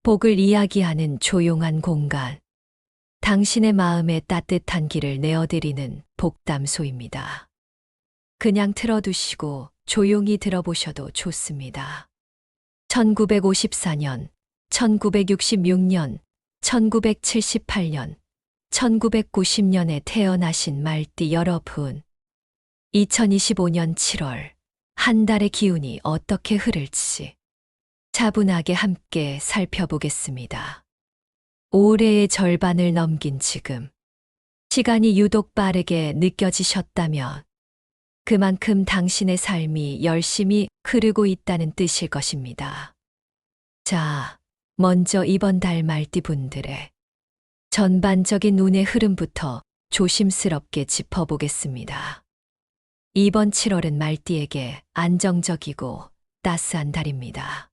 복을 이야기하는 조용한 공간. 당신의 마음에 따뜻한 길을 내어드리는 복담소입니다. 그냥 틀어두시고 조용히 들어보셔도 좋습니다. 1954년, 1966년, 1978년, 1990년에 태어나신 말띠 여러분. 2025년 7월, 한 달의 기운이 어떻게 흐를지 차분하게 함께 살펴보겠습니다. 올해의 절반을 넘긴 지금, 시간이 유독 빠르게 느껴지셨다면 그만큼 당신의 삶이 열심히 흐르고 있다는 뜻일 것입니다. 자, 먼저 이번 달 말띠분들의 전반적인 운의 흐름부터 조심스럽게 짚어보겠습니다. 이번 7월은 말띠에게 안정적이고 따스한 달입니다.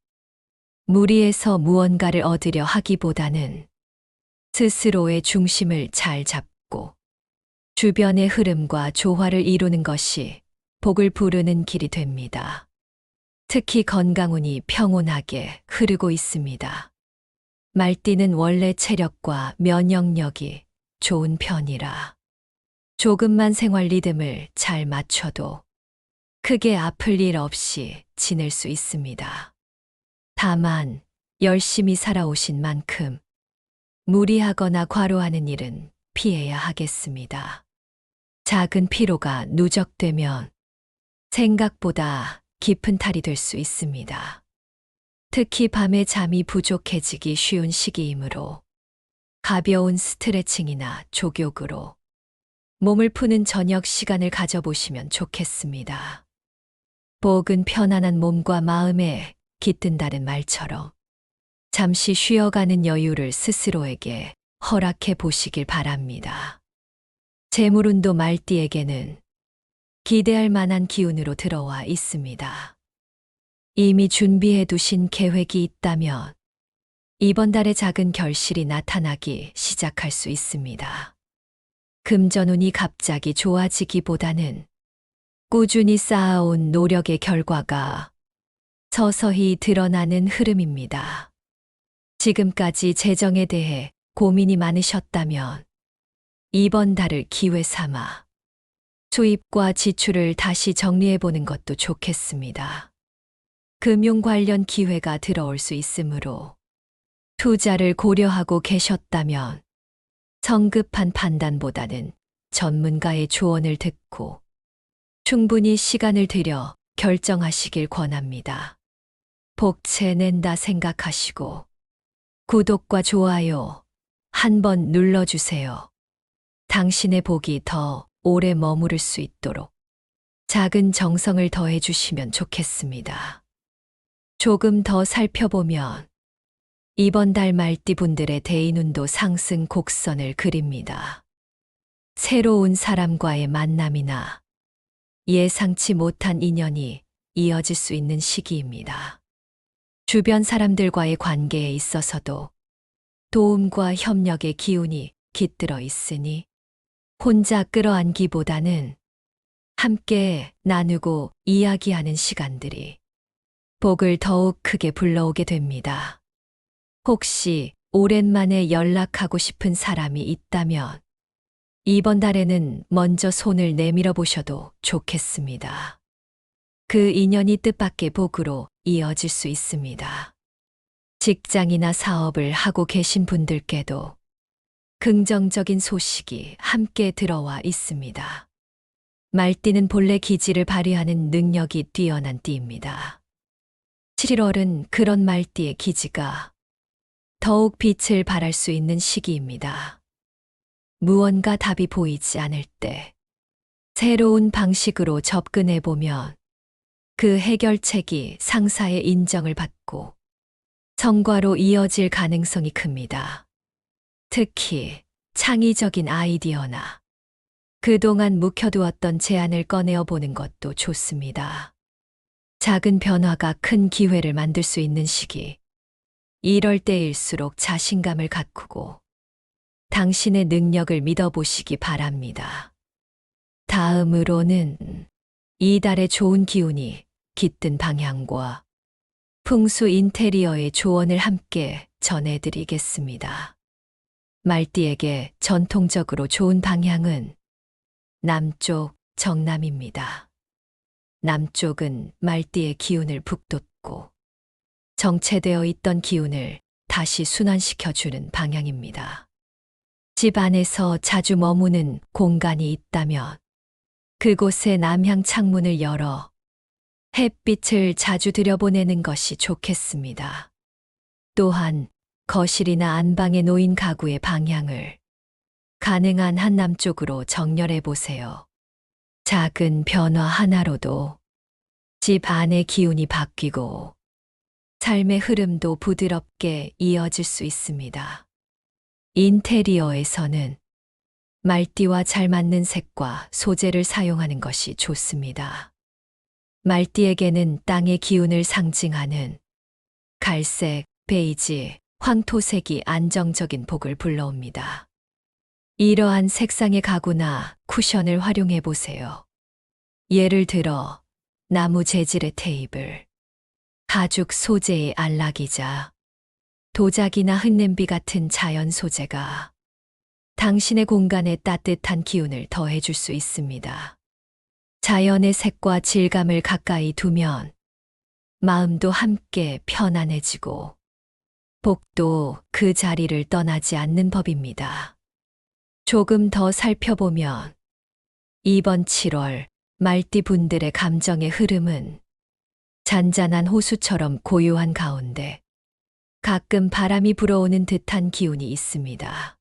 무리해서 무언가를 얻으려 하기보다는 스스로의 중심을 잘 잡고 주변의 흐름과 조화를 이루는 것이 복을 부르는 길이 됩니다. 특히 건강운이 평온하게 흐르고 있습니다. 말띠는 원래 체력과 면역력이 좋은 편이라 조금만 생활 리듬을 잘 맞춰도 크게 아플 일 없이 지낼 수 있습니다. 다만 열심히 살아오신 만큼 무리하거나 과로하는 일은 피해야 하겠습니다. 작은 피로가 누적되면 생각보다 깊은 탈이 될 수 있습니다. 특히 밤에 잠이 부족해지기 쉬운 시기이므로 가벼운 스트레칭이나 족욕으로 몸을 푸는 저녁 시간을 가져보시면 좋겠습니다. 복은 편안한 몸과 마음에 깃든다는 말처럼 잠시 쉬어가는 여유를 스스로에게 허락해 보시길 바랍니다. 재물운도 말띠에게는 기대할 만한 기운으로 들어와 있습니다. 이미 준비해 두신 계획이 있다면 이번 달에 작은 결실이 나타나기 시작할 수 있습니다. 금전운이 갑자기 좋아지기보다는 꾸준히 쌓아온 노력의 결과가 서서히 드러나는 흐름입니다. 지금까지 재정에 대해 고민이 많으셨다면 이번 달을 기회 삼아 수입과 지출을 다시 정리해 보는 것도 좋겠습니다. 금융 관련 기회가 들어올 수 있으므로 투자를 고려하고 계셨다면 성급한 판단보다는 전문가의 조언을 듣고 충분히 시간을 들여 결정하시길 권합니다. 복채 낸다 생각하시고 구독과 좋아요 한번 눌러주세요. 당신의 복이 더 오래 머무를 수 있도록 작은 정성을 더해 주시면 좋겠습니다. 조금 더 살펴보면 이번 달 말띠분들의 대인운도 상승 곡선을 그립니다. 새로운 사람과의 만남이나 예상치 못한 인연이 이어질 수 있는 시기입니다. 주변 사람들과의 관계에 있어서도 도움과 협력의 기운이 깃들어 있으니 혼자 끌어안기보다는 함께 나누고 이야기하는 시간들이 복을 더욱 크게 불러오게 됩니다. 혹시 오랜만에 연락하고 싶은 사람이 있다면 이번 달에는 먼저 손을 내밀어 보셔도 좋겠습니다. 그 인연이 뜻밖의 복으로 이어질 수 있습니다. 직장이나 사업을 하고 계신 분들께도 긍정적인 소식이 함께 들어와 있습니다. 말띠는 본래 기질을 발휘하는 능력이 뛰어난 띠입니다. 7월은 그런 말띠의 기지가 더욱 빛을 발할 수 있는 시기입니다. 무언가 답이 보이지 않을 때 새로운 방식으로 접근해 보면 그 해결책이 상사의 인정을 받고 성과로 이어질 가능성이 큽니다. 특히 창의적인 아이디어나 그동안 묵혀두었던 제안을 꺼내어 보는 것도 좋습니다. 작은 변화가 큰 기회를 만들 수 있는 시기. 이럴 때일수록 자신감을 가꾸고 당신의 능력을 믿어보시기 바랍니다. 다음으로는 이달의 좋은 기운이 깃든 방향과 풍수 인테리어의 조언을 함께 전해드리겠습니다. 말띠에게 전통적으로 좋은 방향은 남쪽, 정남입니다. 남쪽은 말띠의 기운을 북돋고 정체되어 있던 기운을 다시 순환시켜주는 방향입니다. 집 안에서 자주 머무는 공간이 있다면 그곳에 남향 창문을 열어 햇빛을 자주 들여보내는 것이 좋겠습니다. 또한 거실이나 안방에 놓인 가구의 방향을 가능한 한 남쪽으로 정렬해 보세요. 작은 변화 하나로도 집 안의 기운이 바뀌고 삶의 흐름도 부드럽게 이어질 수 있습니다. 인테리어에서는 말띠와 잘 맞는 색과 소재를 사용하는 것이 좋습니다. 말띠에게는 땅의 기운을 상징하는 갈색, 베이지, 황토색이 안정적인 복을 불러옵니다. 이러한 색상의 가구나 쿠션을 활용해 보세요. 예를 들어 나무 재질의 테이블, 가죽 소재의 안락의자, 도자기나 흙냄비 같은 자연 소재가 당신의 공간에 따뜻한 기운을 더해줄 수 있습니다. 자연의 색과 질감을 가까이 두면 마음도 함께 편안해지고 복도 그 자리를 떠나지 않는 법입니다. 조금 더 살펴보면 이번 7월 말띠 분들의 감정의 흐름은 잔잔한 호수처럼 고요한 가운데 가끔 바람이 불어오는 듯한 기운이 있습니다.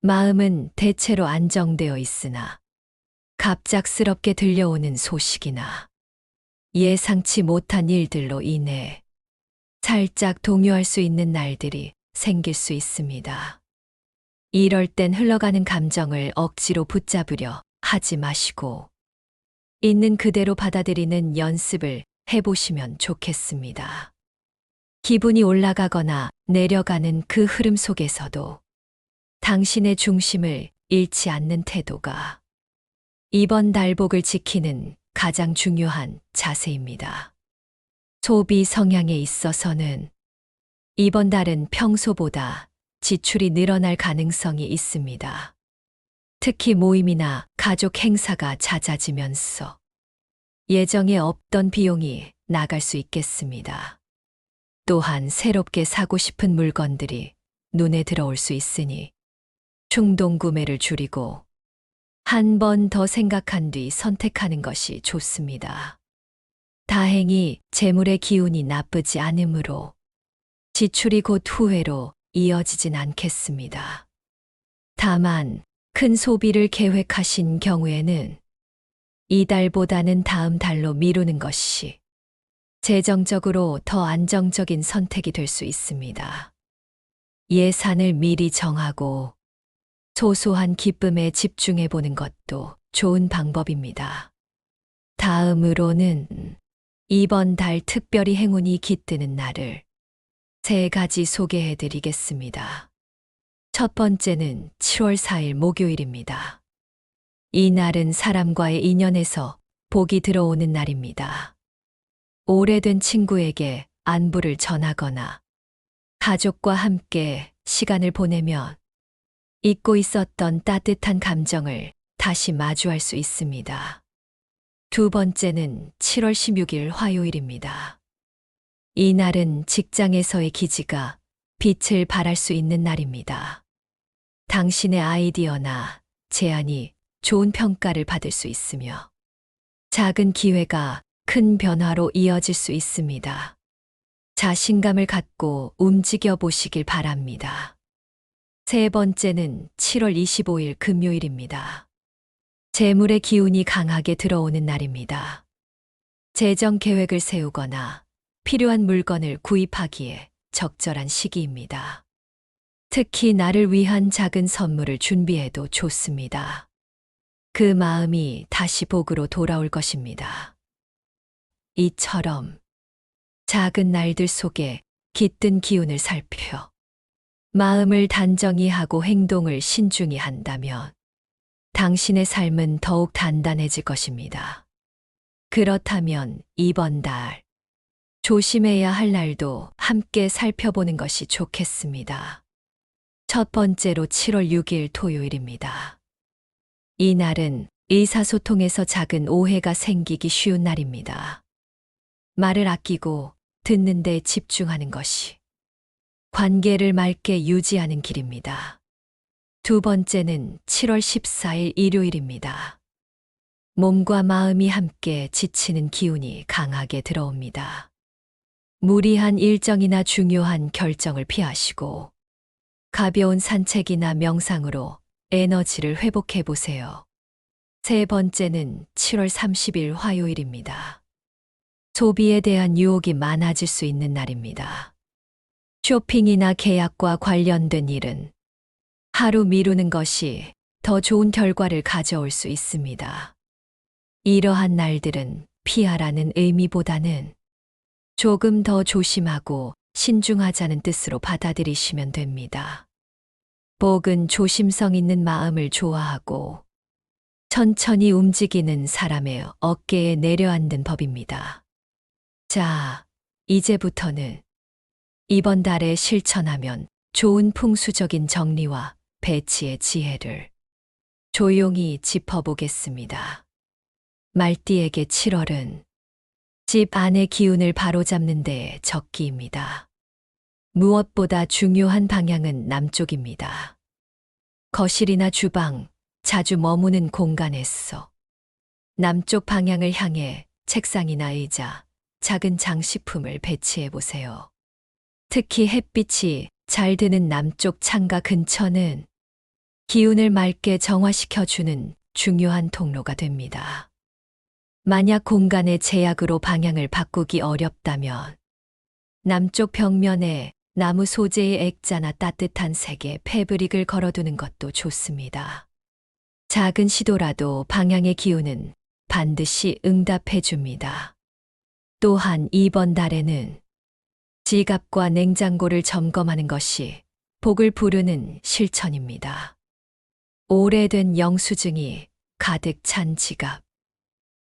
마음은 대체로 안정되어 있으나 갑작스럽게 들려오는 소식이나 예상치 못한 일들로 인해 살짝 동요할 수 있는 날들이 생길 수 있습니다. 이럴 땐 흘러가는 감정을 억지로 붙잡으려 하지 마시고 있는 그대로 받아들이는 연습을 해보시면 좋겠습니다. 기분이 올라가거나 내려가는 그 흐름 속에서도 당신의 중심을 잃지 않는 태도가 이번 달복을 지키는 가장 중요한 자세입니다. 소비 성향에 있어서는 이번 달은 평소보다 지출이 늘어날 가능성이 있습니다. 특히 모임이나 가족 행사가 잦아지면서 예정에 없던 비용이 나갈 수 있겠습니다. 또한 새롭게 사고 싶은 물건들이 눈에 들어올 수 있으니 충동 구매를 줄이고 한 번 더 생각한 뒤 선택하는 것이 좋습니다. 다행히 재물의 기운이 나쁘지 않으므로 지출이 곧 후회로 이어지진 않겠습니다. 다만 큰 소비를 계획하신 경우에는 이달보다는 다음 달로 미루는 것이 재정적으로 더 안정적인 선택이 될 수 있습니다. 예산을 미리 정하고 소소한 기쁨에 집중해 보는 것도 좋은 방법입니다. 다음으로는 이번 달 특별히 행운이 깃드는 날을 3가지 소개해 드리겠습니다. 첫 번째는 7월 4일 목요일입니다. 이 날은 사람과의 인연에서 복이 들어오는 날입니다. 오래된 친구에게 안부를 전하거나 가족과 함께 시간을 보내면 잊고 있었던 따뜻한 감정을 다시 마주할 수 있습니다. 두 번째는 7월 16일 화요일입니다. 이 날은 직장에서의 기지가 빛을 발할 수 있는 날입니다. 당신의 아이디어나 제안이 좋은 평가를 받을 수 있으며 작은 기회가 큰 변화로 이어질 수 있습니다. 자신감을 갖고 움직여 보시길 바랍니다. 세 번째는 7월 25일 금요일입니다. 재물의 기운이 강하게 들어오는 날입니다. 재정 계획을 세우거나 필요한 물건을 구입하기에 적절한 시기입니다. 특히 나를 위한 작은 선물을 준비해도 좋습니다. 그 마음이 다시 복으로 돌아올 것입니다. 이처럼 작은 날들 속에 깃든 기운을 살펴 마음을 단정히 하고 행동을 신중히 한다면 당신의 삶은 더욱 단단해질 것입니다. 그렇다면 이번 달 조심해야 할 날도 함께 살펴보는 것이 좋겠습니다. 첫 번째로 7월 6일 토요일입니다. 이 날은 의사소통에서 작은 오해가 생기기 쉬운 날입니다. 말을 아끼고 듣는 데 집중하는 것이 관계를 맑게 유지하는 길입니다. 두 번째는 7월 14일 일요일입니다. 몸과 마음이 함께 지치는 기운이 강하게 들어옵니다. 무리한 일정이나 중요한 결정을 피하시고 가벼운 산책이나 명상으로 에너지를 회복해 보세요. 세 번째는 7월 30일 화요일입니다. 소비에 대한 유혹이 많아질 수 있는 날입니다. 쇼핑이나 계약과 관련된 일은 하루 미루는 것이 더 좋은 결과를 가져올 수 있습니다. 이러한 날들은 피하라는 의미보다는 조금 더 조심하고 신중하자는 뜻으로 받아들이시면 됩니다. 복은 조심성 있는 마음을 좋아하고 천천히 움직이는 사람의 어깨에 내려앉는 법입니다. 자, 이제부터는 이번 달에 실천하면 좋은 풍수적인 정리와 배치의 지혜를 조용히 짚어보겠습니다. 말띠에게 7월은 집 안의 기운을 바로잡는 데에 적기입니다. 무엇보다 중요한 방향은 남쪽입니다. 거실이나 주방, 자주 머무는 공간에서 남쪽 방향을 향해 책상이나 의자, 작은 장식품을 배치해 보세요. 특히 햇빛이 잘 드는 남쪽 창가 근처는 기운을 맑게 정화시켜주는 중요한 통로가 됩니다. 만약 공간의 제약으로 방향을 바꾸기 어렵다면 남쪽 벽면에 나무 소재의 액자나 따뜻한 색의 패브릭을 걸어두는 것도 좋습니다. 작은 시도라도 방향의 기운은 반드시 응답해 줍니다. 또한 이번 달에는 지갑과 냉장고를 점검하는 것이 복을 부르는 실천입니다. 오래된 영수증이 가득 찬 지갑,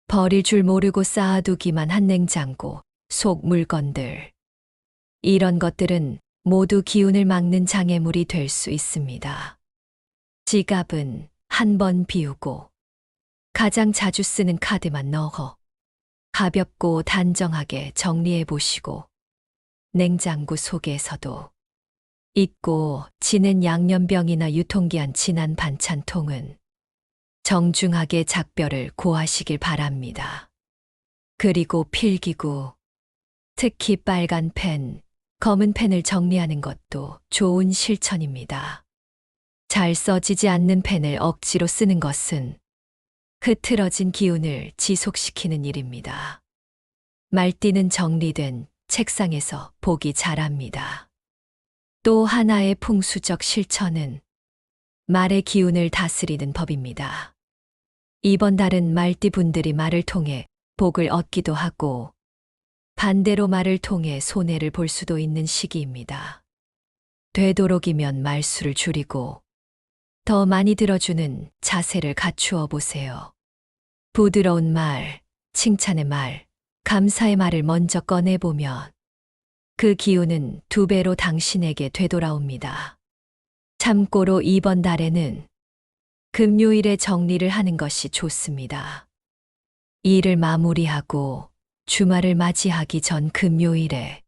버릴 줄 모르고 쌓아두기만 한 냉장고, 속 물건들. 이런 것들은 모두 기운을 막는 장애물이 될 수 있습니다. 지갑은 한 번 비우고 가장 자주 쓰는 카드만 넣어 가볍고 단정하게 정리해 보시고 냉장고 속에서도 잊고 지낸 양념병이나 유통기한 지난 반찬통은 정중하게 작별을 고하시길 바랍니다. 그리고 필기구, 특히 빨간 펜, 검은 펜을 정리하는 것도 좋은 실천입니다. 잘 써지지 않는 펜을 억지로 쓰는 것은 흐트러진 기운을 지속시키는 일입니다. 말띠는 정리된 책상에서 보기 잘합니다. 또 하나의 풍수적 실천은 말의 기운을 다스리는 법입니다. 이번 달은 말띠 분들이 말을 통해 복을 얻기도 하고 반대로 말을 통해 손해를 볼 수도 있는 시기입니다. 되도록이면 말수를 줄이고 더 많이 들어주는 자세를 갖추어 보세요. 부드러운 말, 칭찬의 말, 감사의 말을 먼저 꺼내보면 그 기운은 2배로 당신에게 되돌아옵니다. 참고로 이번 달에는 금요일에 정리를 하는 것이 좋습니다. 일을 마무리하고 주말을 맞이하기 전 금요일에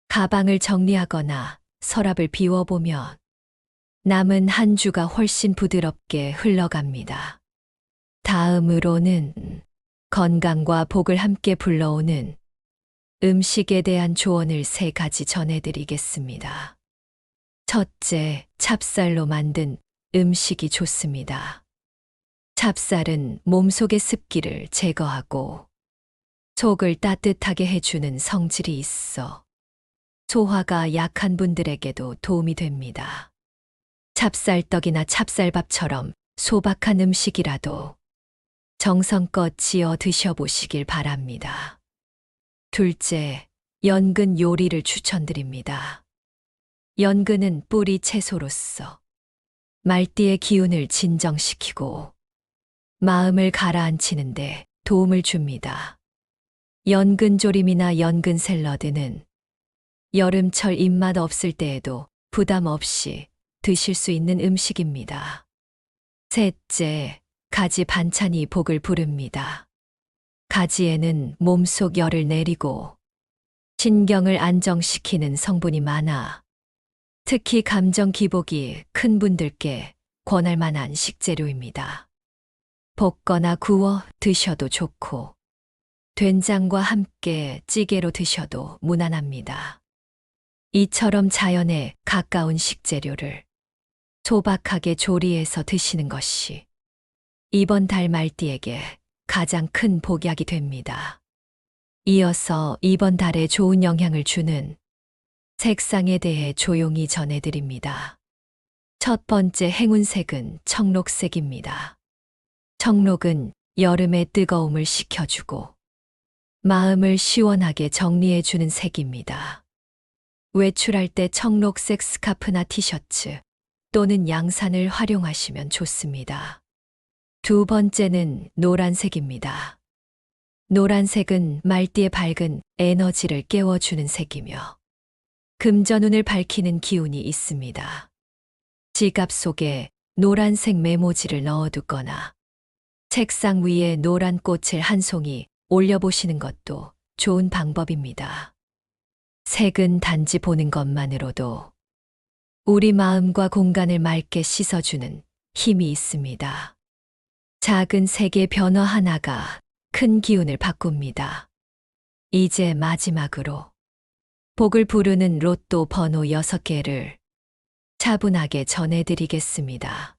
가방을 정리하거나 서랍을 비워보면 남은 한 주가 훨씬 부드럽게 흘러갑니다. 다음으로는 건강과 복을 함께 불러오는 음식에 대한 조언을 3가지 전해드리겠습니다. 첫째, 찹쌀로 만든 음식이 좋습니다. 찹쌀은 몸속의 습기를 제거하고 속을 따뜻하게 해주는 성질이 있어 소화가 약한 분들에게도 도움이 됩니다. 찹쌀떡이나 찹쌀밥처럼 소박한 음식이라도 정성껏 지어 드셔보시길 바랍니다. 둘째, 연근 요리를 추천드립니다. 연근은 뿌리 채소로서 말띠의 기운을 진정시키고 마음을 가라앉히는데 도움을 줍니다. 연근조림이나 연근 샐러드는 여름철 입맛 없을 때에도 부담 없이 드실 수 있는 음식입니다. 셋째, 가지 반찬이 복을 부릅니다. 가지에는 몸속 열을 내리고 신경을 안정시키는 성분이 많아 특히 감정 기복이 큰 분들께 권할 만한 식재료입니다. 볶거나 구워 드셔도 좋고 된장과 함께 찌개로 드셔도 무난합니다. 이처럼 자연에 가까운 식재료를 소박하게 조리해서 드시는 것이 이번 달 말띠에게 가장 큰 복약이 됩니다. 이어서 이번 달에 좋은 영향을 주는 색상에 대해 조용히 전해드립니다. 첫 번째 행운색은 청록색입니다. 청록은 여름의 뜨거움을 식혀주고 마음을 시원하게 정리해주는 색입니다. 외출할 때 청록색 스카프나 티셔츠 또는 양산을 활용하시면 좋습니다. 두 번째는 노란색입니다. 노란색은 말띠의 밝은 에너지를 깨워주는 색이며 금전운을 밝히는 기운이 있습니다. 지갑 속에 노란색 메모지를 넣어두거나 책상 위에 노란 꽃을 한 송이 올려보시는 것도 좋은 방법입니다. 색은 단지 보는 것만으로도 우리 마음과 공간을 맑게 씻어주는 힘이 있습니다. 작은 색의 변화 하나가 큰 기운을 바꿉니다. 이제 마지막으로 복을 부르는 로또 번호 6개를 차분하게 전해드리겠습니다.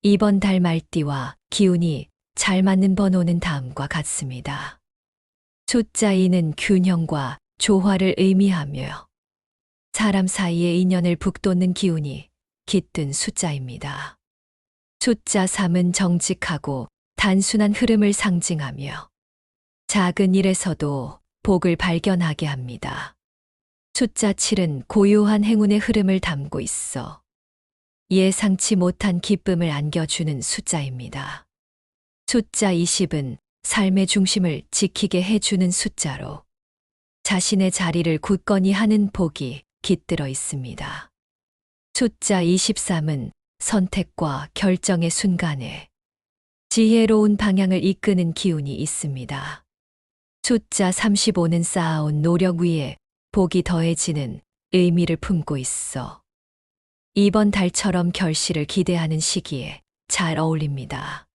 이번 달 말띠와 기운이 잘 맞는 번호는 다음과 같습니다. 숫자 2는 균형과 조화를 의미하며 사람 사이의 인연을 북돋는 기운이 깃든 숫자입니다. 숫자 3은 정직하고 단순한 흐름을 상징하며 작은 일에서도 복을 발견하게 합니다. 숫자 7은 고요한 행운의 흐름을 담고 있어 예상치 못한 기쁨을 안겨주는 숫자입니다. 숫자 20은 삶의 중심을 지키게 해주는 숫자로 자신의 자리를 굳건히 하는 복이 깃들어 있습니다. 숫자 23은 선택과 결정의 순간에 지혜로운 방향을 이끄는 기운이 있습니다. 숫자 35는 쌓아온 노력 위에 복이 더해지는 의미를 품고 있어 이번 달처럼 결실을 기대하는 시기에 잘 어울립니다.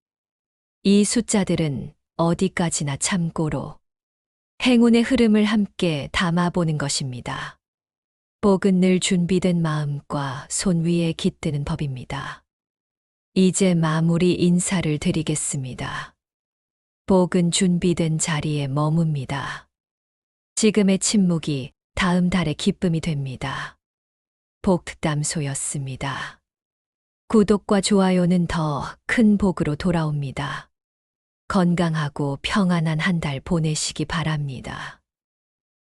이 숫자들은 어디까지나 참고로 행운의 흐름을 함께 담아보는 것입니다. 복은 늘 준비된 마음과 손 위에 깃드는 법입니다. 이제 마무리 인사를 드리겠습니다. 복은 준비된 자리에 머뭅니다. 지금의 침묵이 다음 달의 기쁨이 됩니다. 복담소였습니다. 구독과 좋아요는 더 큰 복으로 돌아옵니다. 건강하고 평안한 한 달 보내시기 바랍니다.